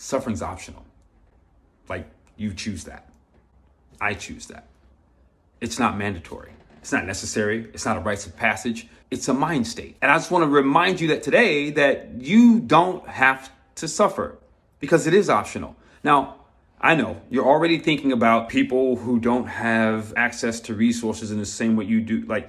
Suffering's optional. Like, you choose that. I choose that. It's not mandatory. It's not necessary. It's not a rites of passage. It's a mind state. And I just want to remind you that today that you don't have to suffer because it is optional. Now, I know you're already thinking about people who don't have access to resources in the same way you do. Like,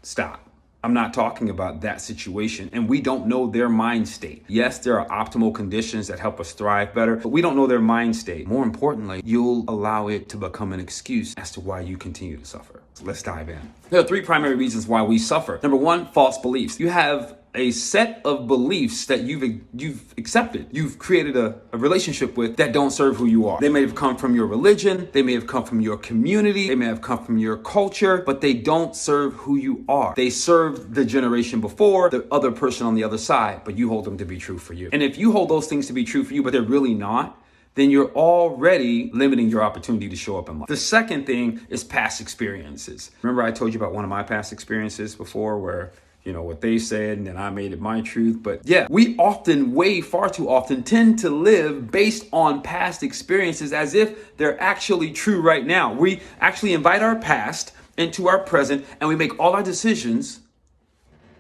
stop. I'm not talking about that situation, and we don't know their mind state. Yes, there are optimal conditions that help us thrive better, but we don't know their mind state. More importantly, you'll allow it to become an excuse as to why you continue to suffer. So let's dive in. There are three primary reasons why we suffer. Number one, false beliefs. You have a set of beliefs that you've accepted, you've created a relationship with that don't serve who you are. They may have come from your religion, they may have come from your community, they may have come from your culture, but they don't serve who you are. They serve the generation before, the other person on the other side, but you hold them to be true for you. And if you hold those things to be true for you, but they're really not, then you're already limiting your opportunity to show up in life. The second thing is past experiences. Remember I told you about one of my past experiences before where what they said, and then I made it my truth. But yeah, we often, far too often, tend to live based on past experiences as if they're actually true right now. We actually invite our past into our present, and we make all our decisions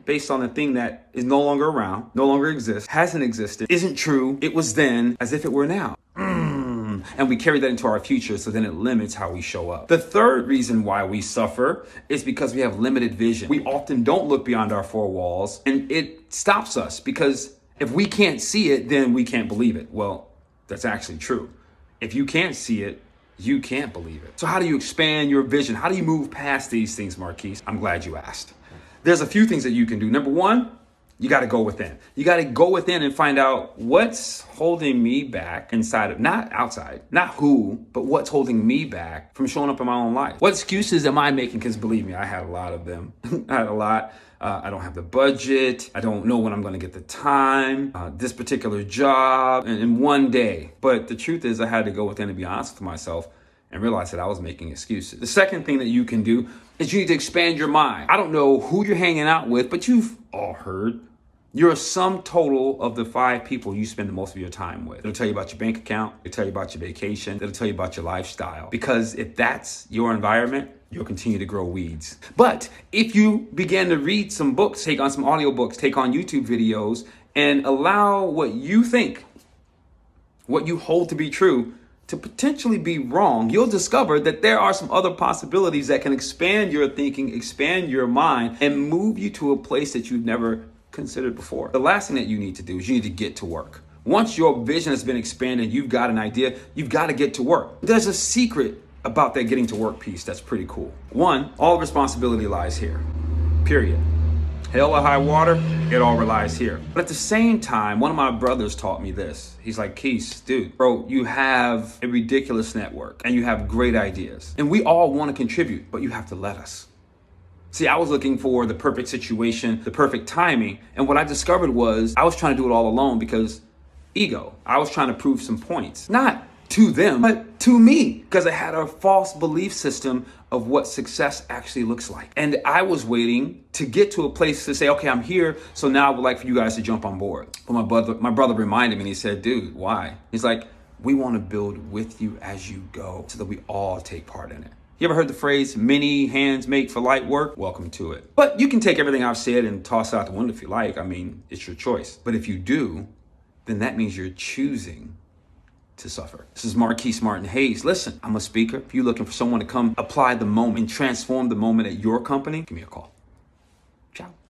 based on the thing that is no longer around, no longer exists, hasn't existed, isn't true, it was then, as if it were now. And we carry that into our future, so then it limits how we show up. The third reason why we suffer is because we have limited vision. We often don't look beyond our four walls, and it stops us because if we can't see it, then we can't believe it. Well, that's actually true. If you can't see it, you can't believe it. So how do you expand your vision? How do you move past these things, Marquise? I'm glad you asked. There's a few things that you can do. Number one, you got to go within. You got to go within and find out what's holding me back inside of, not outside, not who, but what's holding me back from showing up in my own life. What excuses am I making? Because believe me, I had a lot of them. I had a lot. I don't have the budget. I don't know when I'm going to get the time, this particular job in one day. But the truth is I had to go within and be honest with myself and realize that I was making excuses. The second thing that you can do is you need to expand your mind. I don't know who you're hanging out with, but you've all heard you're a sum total of the 5 people you spend the most of your time with. It'll tell you about your bank account. It'll tell you about your vacation. It'll tell you about your lifestyle. Because if that's your environment, you'll continue to grow weeds. But if you begin to read some books, take on some audiobooks, take on YouTube videos, and allow what you think, what you hold to be true, to potentially be wrong, you'll discover that there are some other possibilities that can expand your thinking, expand your mind, and move you to a place that you've never considered before. The last thing that you need to do is you need to get to work. Once your vision has been expanded, you've got an idea, you've got to get to work. There's a secret about that getting to work piece that's pretty cool. One, all responsibility lies here, period. Hell or high water, it all relies here. But at the same time, one of my brothers taught me this. He's like, Keith, dude, bro, you have a ridiculous network and you have great ideas. And we all want to contribute, but you have to let us. See, I was looking for the perfect situation, the perfect timing. And what I discovered was I was trying to do it all alone because ego. I was trying to prove some points, not to them, but to me, because I had a false belief system of what success actually looks like. And I was waiting to get to a place to say, okay, I'm here. So now I would like for you guys to jump on board. But my brother reminded me and he said, dude, why? He's like, we want to build with you as you go so that we all take part in it. You ever heard the phrase, many hands make for light work? Welcome to it. But you can take everything I've said and toss it out the window if you like. I mean, it's your choice. But if you do, then that means you're choosing to suffer. This is Marquise Martin Hayes. Listen, I'm a speaker. If you're looking for someone to come apply the moment and transform the moment at your company, give me a call. Ciao.